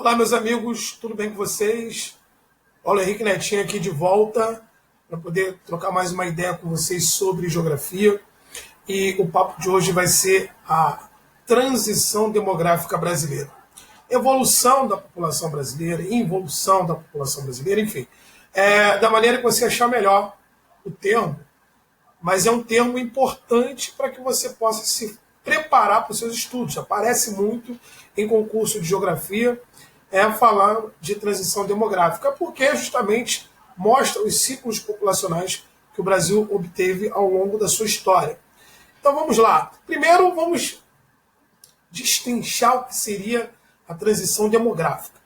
Olá, meus amigos, tudo bem com vocês? Paulo Henrique Netinho aqui de volta para poder trocar mais uma ideia com vocês sobre geografia. E o papo de hoje vai ser a transição demográfica brasileira. Evolução da população brasileira, involução da população brasileira, enfim. Da maneira que você achar melhor o termo, mas é um termo importante para que você possa se preparar para os seus estudos. Aparece muito em concurso de geografia falar de transição demográfica, porque justamente mostra os ciclos populacionais que o Brasil obteve ao longo da sua história. Então vamos lá. Primeiro vamos destrinchar o que seria a transição demográfica.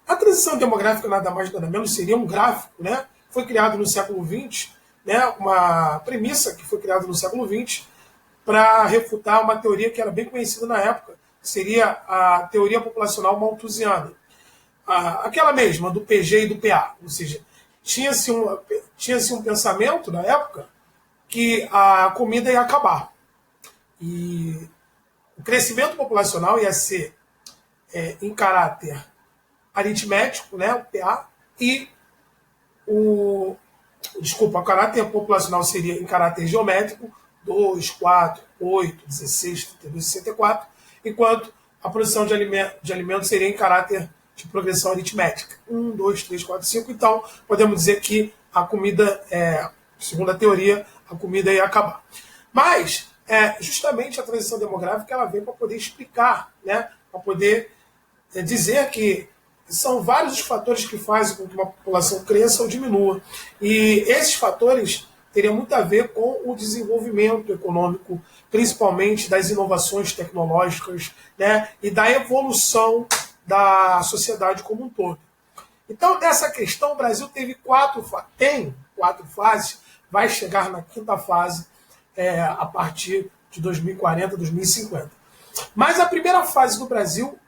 A transição demográfica nada mais nada menos seria um gráfico, né? Foi criado no século XX, né? Uma premissa que foi criada no século XX para refutar uma teoria que era bem conhecida na época, que seria a teoria populacional malthusiana. Aquela mesma do PG e do PA, ou seja, tinha-se um pensamento na época que a comida ia acabar. E o crescimento populacional ia ser em caráter aritmético, né, o PA, e o caráter populacional seria em caráter geométrico, 2, 4, 8, 16, 32, 64, enquanto a produção de alimentos seria em caráter de progressão aritmética. 1, 2, 3, 4, 5. Então, podemos dizer que a comida, segundo a teoria, a comida ia acabar. Mas, justamente a transição demográfica ela vem para poder explicar, né, para poder dizer que são vários os fatores que fazem com que uma população cresça ou diminua. E esses fatores teriam muito a ver com o desenvolvimento econômico, principalmente das inovações tecnológicas, né, e da evolução da sociedade como um todo. Então, nessa questão, o Brasil teve tem quatro fases, vai chegar na quinta fase a partir de 2040, 2050. Mas a primeira fase do Brasil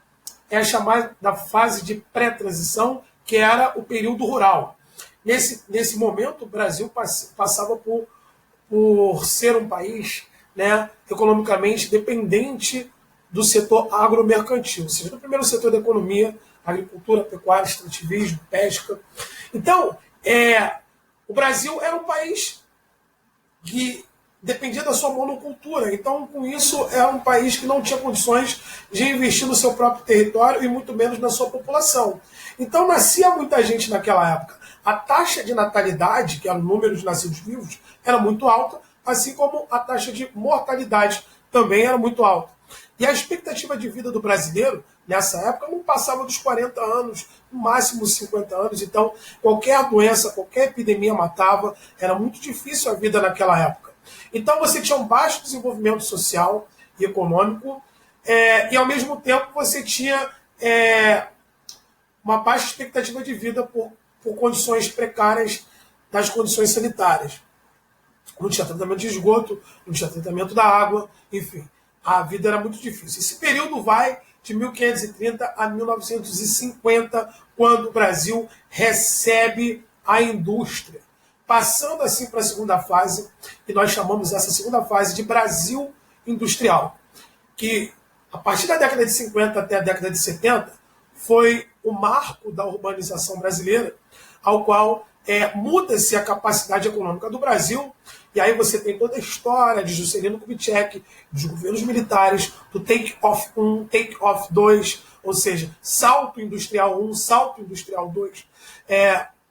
é a chamada fase de pré-transição, que era o período rural. Nesse momento, o Brasil passava por ser um país, né, economicamente dependente do setor agromercantil, ou seja, do primeiro setor da economia, agricultura, pecuária, extrativismo, pesca. Então, o Brasil era um país que dependia da sua monocultura. Então, com isso, era um país que não tinha condições de investir no seu próprio território e muito menos na sua população. Então, nascia muita gente naquela época. A taxa de natalidade, que era o número de nascidos vivos, era muito alta, assim como a taxa de mortalidade também era muito alta. E a expectativa de vida do brasileiro, nessa época, não passava dos 40 anos, no máximo 50 anos. Então, qualquer doença, qualquer epidemia matava. Era muito difícil a vida naquela época. Então, você tinha um baixo desenvolvimento social e econômico, e, ao mesmo tempo, você tinha uma baixa expectativa de vida por condições precárias das condições sanitárias. Não tinha tratamento de esgoto, não tinha tratamento da água, enfim. A vida era muito difícil. Esse período vai de 1530 a 1950, quando o Brasil recebe a indústria. Passando assim para a segunda fase, que nós chamamos essa segunda fase de Brasil industrial, que a partir da década de 50 até a década de 70 foi o marco da urbanização brasileira, ao qual muda-se a capacidade econômica do Brasil, e aí você tem toda a história de Juscelino Kubitschek, dos governos militares, do Take-Off 1, Take-Off 2, ou seja, salto industrial 1, salto industrial 2,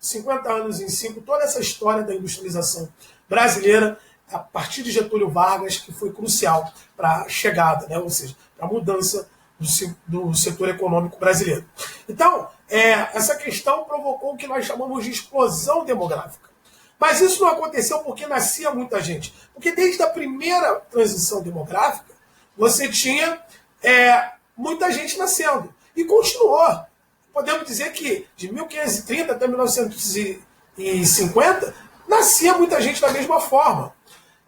50 anos em 5, toda essa história da industrialização brasileira, a partir de Getúlio Vargas, que foi crucial para a chegada, né? Ou seja, para a mudança do setor econômico brasileiro. Então, essa questão provocou o que nós chamamos de explosão demográfica. Mas isso não aconteceu porque nascia muita gente. Porque desde a primeira transição demográfica, você tinha muita gente nascendo. E continuou. Podemos dizer que de 1530 até 1950, nascia muita gente da mesma forma.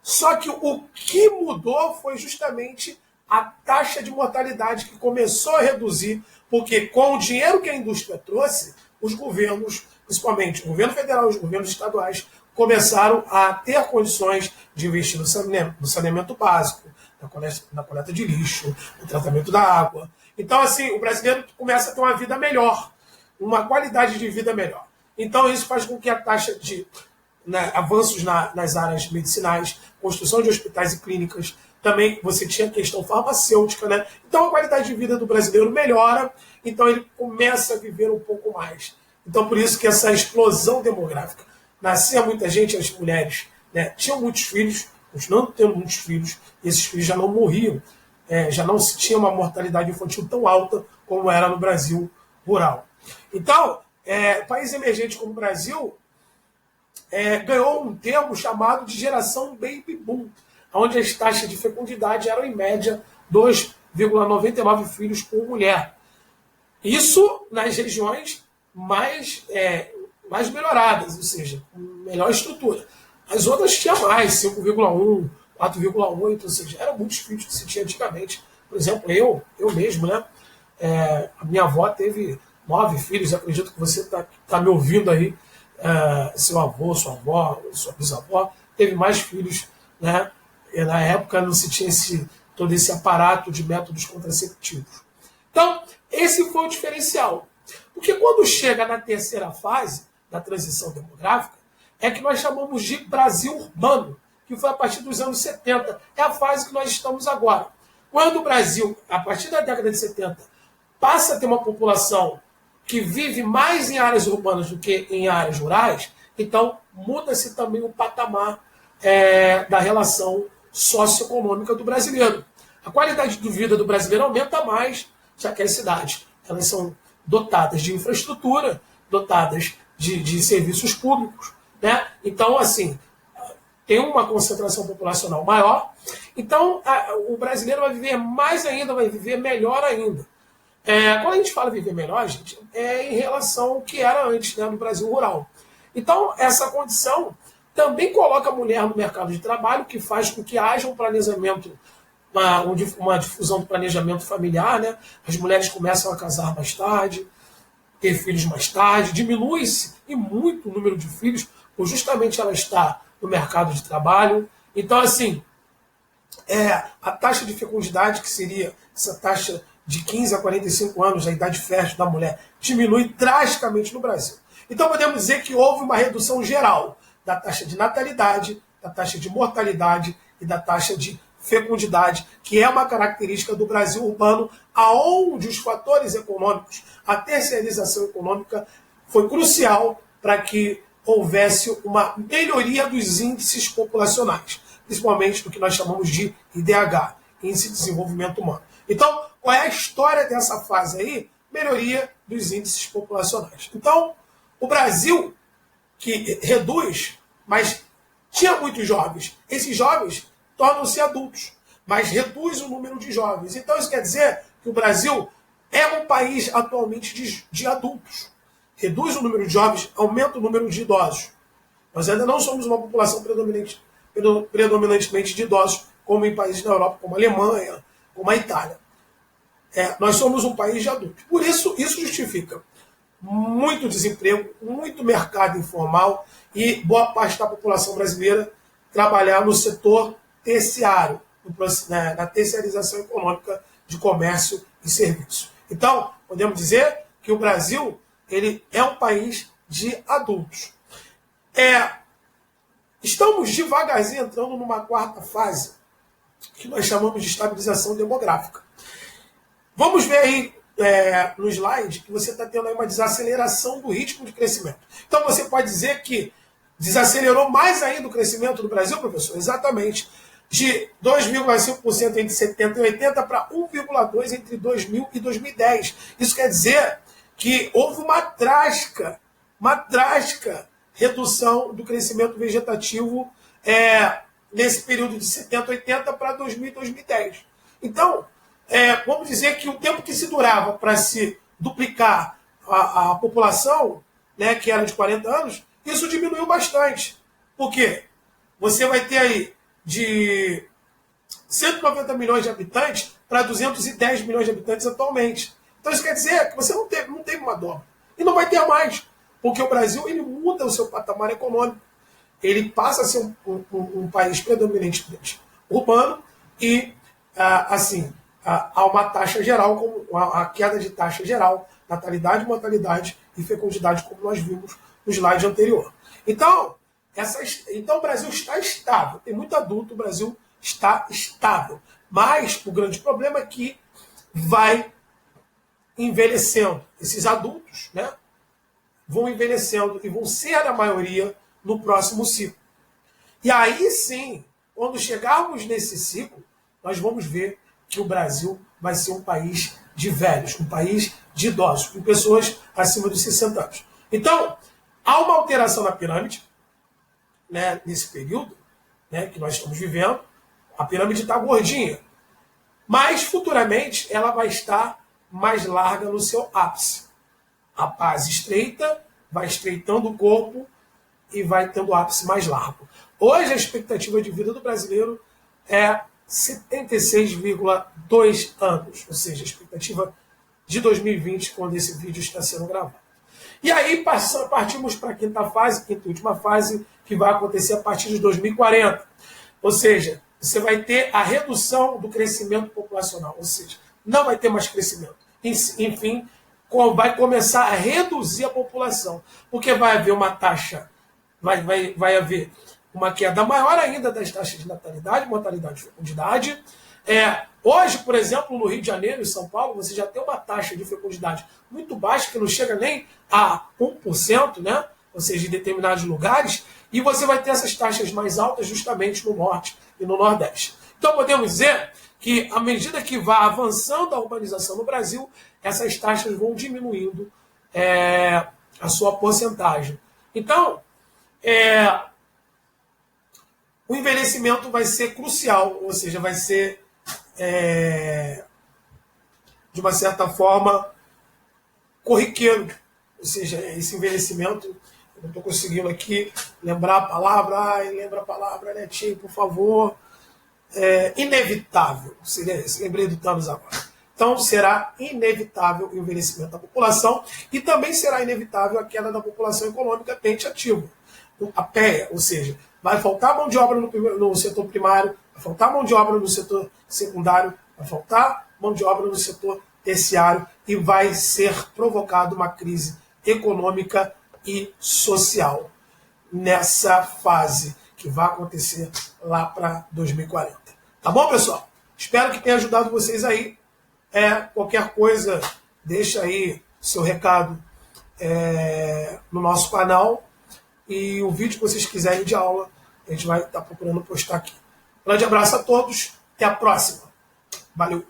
Só que o que mudou foi justamente a taxa de mortalidade, que começou a reduzir, porque com o dinheiro que a indústria trouxe, os governos, principalmente o governo federal e os governos estaduais, começaram a ter condições de investir no saneamento básico, na coleta de lixo, no tratamento da água. Então, assim, o brasileiro começa a ter uma vida melhor, uma qualidade de vida melhor. Então, isso faz com que a taxa de, né, avanços nas áreas medicinais, construção de hospitais e clínicas, também você tinha a questão farmacêutica, né? Então, a qualidade de vida do brasileiro melhora, então ele começa a viver um pouco mais. Então, por isso que essa explosão demográfica. Nascia muita gente, as mulheres, né, tinham muitos filhos, continuando tendo muitos filhos, e esses filhos já não morriam, já não se tinha uma mortalidade infantil tão alta como era no Brasil rural. Então, país emergente como o Brasil ganhou um termo chamado de geração baby boom, onde as taxas de fecundidade eram, em média, 2,99 filhos por mulher. Isso nas regiões mais melhoradas, ou seja, com melhor estrutura. As outras tinham mais, 5,1, 4,8, ou seja, eram muitos filhos que se tinha antigamente. Por exemplo, eu mesmo, né? A minha avó teve 9 filhos, acredito que você tá me ouvindo aí, seu avô, sua avó, sua bisavó, teve mais filhos, né? E na época não se tinha todo esse aparato de métodos contraceptivos. Então, esse foi o diferencial. Porque quando chega na terceira fase da transição demográfica, é que nós chamamos de Brasil urbano, que foi a partir dos anos 70. É a fase que nós estamos agora. Quando o Brasil, a partir da década de 70, passa a ter uma população que vive mais em áreas urbanas do que em áreas rurais, então muda-se também o patamar da relação socioeconômica do brasileiro. A qualidade de vida do brasileiro aumenta mais, já que as cidades elas são dotadas de infraestrutura, dotadas de serviços públicos, né? Então, assim, tem uma concentração populacional maior, então o brasileiro vai viver mais ainda, vai viver melhor ainda. Quando a gente fala viver melhor, gente, é em relação ao que era antes, né, no Brasil rural. Então, essa condição também coloca a mulher no mercado de trabalho, que faz com que haja um planejamento, uma difusão do planejamento familiar, né? As mulheres começam a casar mais tarde, ter filhos mais tarde, diminui-se e muito o número de filhos, por justamente ela estar no mercado de trabalho. Então, assim, a taxa de fecundidade, que seria essa taxa de 15 a 45 anos, a idade fértil da mulher, diminui drasticamente no Brasil. Então, podemos dizer que houve uma redução geral da taxa de natalidade, da taxa de mortalidade e da taxa de fecundidade, que é uma característica do Brasil urbano, aonde os fatores econômicos, a terceirização econômica, foi crucial para que houvesse uma melhoria dos índices populacionais, principalmente do que nós chamamos de IDH, Índice de Desenvolvimento Humano. Então, qual é a história dessa fase aí? Melhoria dos índices populacionais. Então, o Brasil, que reduz, mas tinha muitos jovens. Esses jovens tornam-se adultos, mas reduz o número de jovens. Então, isso quer dizer que o Brasil é um país atualmente de adultos. Reduz o número de jovens, aumenta o número de idosos. Nós ainda não somos uma população predominantemente de idosos, como em países da Europa, como a Alemanha, como a Itália. Nós somos um país de adultos. Por isso, isso justifica muito desemprego, muito mercado informal e boa parte da população brasileira trabalhar no setor terciário, na terceirização econômica de comércio e serviço. Então, podemos dizer que o Brasil ele é um país de adultos. Estamos devagarzinho entrando numa quarta fase, que nós chamamos de estabilização demográfica. Vamos ver aí no slide que você está tendo aí uma desaceleração do ritmo de crescimento. Então você pode dizer que desacelerou mais ainda o crescimento do Brasil, professor? Exatamente. De 2,5% entre 70 e 80 para 1,2% entre 2000 e 2010. Isso quer dizer que houve uma drástica redução do crescimento vegetativo nesse período de 70, 80 para 2000 e 2010. Então, vamos dizer que o tempo que se durava para se duplicar a população, né, que era de 40 anos, isso diminuiu bastante. Por quê? Você vai ter aí de 190 milhões de habitantes para 210 milhões de habitantes atualmente. Então isso quer dizer que você não teve uma dobra. E não vai ter mais. Porque o Brasil ele muda o seu patamar econômico. Ele passa a ser um país predominantemente urbano e, assim, a uma taxa geral, como a queda de taxa geral, natalidade, mortalidade e fecundidade, como nós vimos no slide anterior. Então, então o Brasil está estável. Tem muito adulto, o Brasil está estável. Mas o grande problema é que vai envelhecendo. Esses adultos, né, vão envelhecendo e vão ser a maioria no próximo ciclo. E aí sim, quando chegarmos nesse ciclo, nós vamos ver que o Brasil vai ser um país de velhos, um país de idosos, com pessoas acima dos 60 anos. Então, há uma alteração na pirâmide, né, nesse período, né, que nós estamos vivendo. A pirâmide está gordinha, mas futuramente ela vai estar mais larga no seu ápice. A base estreita vai estreitando o corpo e vai tendo o ápice mais largo. Hoje a expectativa de vida do brasileiro é 76,2 anos, ou seja, a expectativa de 2020, quando esse vídeo está sendo gravado. E aí partimos para a quinta e última fase, que vai acontecer a partir de 2040. Ou seja, você vai ter a redução do crescimento populacional, ou seja, não vai ter mais crescimento. Enfim, vai começar a reduzir a população, porque vai haver uma taxa, vai haver uma queda maior ainda das taxas de natalidade, mortalidade e fecundidade. Hoje, por exemplo, no Rio de Janeiro e São Paulo, você já tem uma taxa de fecundidade muito baixa, que não chega nem a 1%, né? Ou seja, em determinados lugares, e você vai ter essas taxas mais altas justamente no Norte e no Nordeste. Então, podemos dizer que, à medida que vai avançando a urbanização no Brasil, essas taxas vão diminuindo a sua porcentagem. Então, o envelhecimento vai ser crucial, ou seja, vai ser, de uma certa forma, corriqueiro. Ou seja, esse envelhecimento, eu não estou conseguindo aqui lembrar a palavra, lembra a palavra, Netinho, por favor. Inevitável, seria esse, lembrei do Thanos agora. Então será inevitável o envelhecimento da população e também será inevitável a queda da população econômica ente ativa, a PEA, ou seja, vai faltar mão de obra no setor primário, vai faltar mão de obra no setor secundário, vai faltar mão de obra no setor terciário e vai ser provocada uma crise econômica e social nessa fase que vai acontecer lá para 2040. Tá bom, pessoal? Espero que tenha ajudado vocês aí. Qualquer coisa, deixa aí seu recado no nosso canal. E o vídeo que vocês quiserem de aula, a gente vai estar procurando postar aqui. Grande abraço a todos. Até a próxima. Valeu!